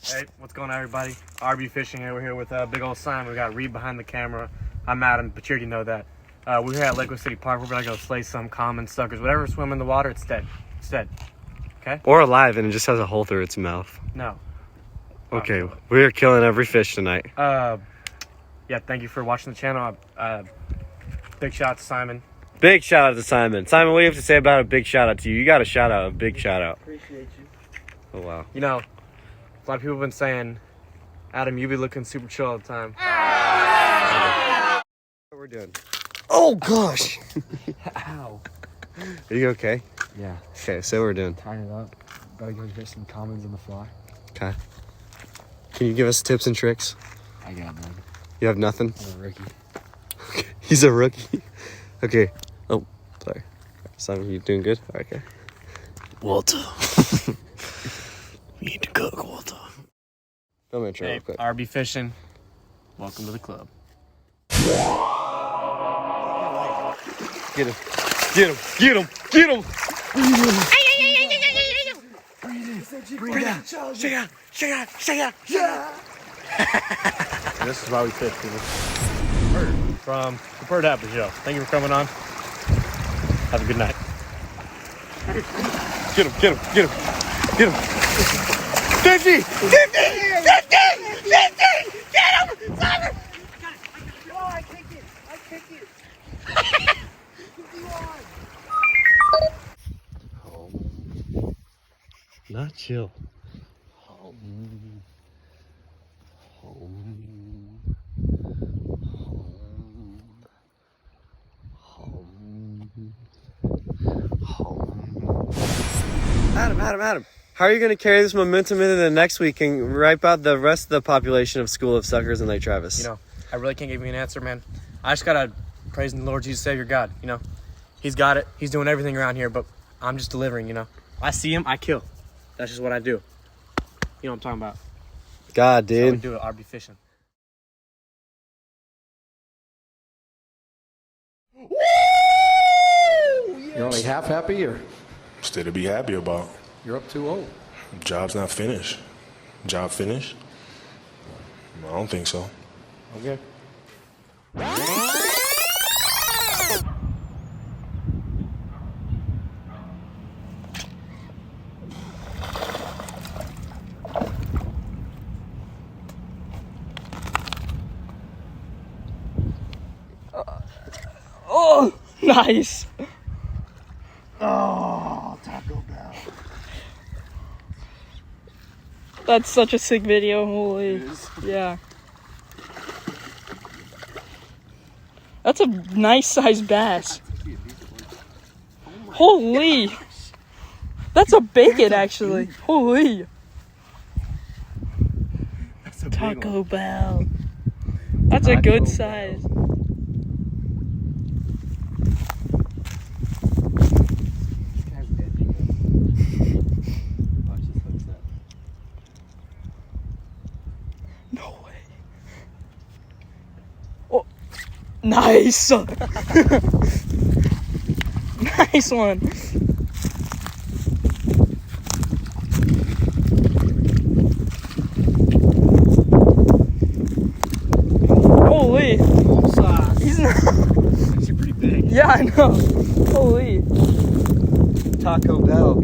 Hey, what's going on, everybody? RB Fishing here. We're here with big old Simon. We got Reed behind the camera. I'm Adam, but you already know that. We're here at Lakewood City Park. We're gonna go slay some common suckers. Whatever swim in the water, it's dead. It's dead. Okay? Or alive, and it just has a hole through its mouth. No. Okay, we're killing every fish tonight. Yeah, thank you for watching the channel. Big shout out to Simon. Big shout out to Simon. Simon, what do you have to say about a big shout out to you? You got a shout out, a big shout out. Appreciate you. Oh, wow. You know, a lot of people have been saying, Adam, you be looking super chill all the time. What we're doing? Oh gosh! Ow. Are you okay? Yeah. Okay, so we're doing. Tying it up. Gotta go get some commons on the fly. Okay. Can you give us tips and tricks? I got none. You have nothing? I'm a rookie. He's a rookie. Okay. Oh, sorry. Simon, you doing good? All right, okay. Walter. We need to cook, Walter. Film intro Hey, real quick. RB Fishing. Welcome to the club. Get him. Get him. Get him. Get him. Breathe out. Shake out. Shake out. Shake out. Yeah. This is why we fish, people. Bird from the Bird Apple Show. Thank you for coming on. Have a good night. Get him. Get him. Get him. Get him. 50. 50. 50. 50. Get him. Simon. Oh, I kicked it. I kicked it. Not chill. Home. Adam. How are you going to carry this momentum into the next week and wipe out the rest of the population of School of Suckers in Lake Travis? You know, I really can't give you an answer, man. I just gotta praise the Lord Jesus, Savior God. You know, He's got it. He's doing everything around here, but I'm just delivering. You know, I see Him, I kill. That's just what I do. You know what I'm talking about? God, That's how we dude. do it. RB Fishing. You're only half happy, or Still to be happy about. you're up 2-0. Job's not finished. Job finished? I don't think so. Okay. Oh, nice. Oh, Taco Bell. That's such a sick video. Holy. Yeah. That's a nice sized bass. Holy. That's a bacon, actually. Holy. Taco Bell. That's a good size. No way. Oh, nice. Nice one. Holy. He's not. He's pretty big. Yeah, I know. Holy. Taco Bell.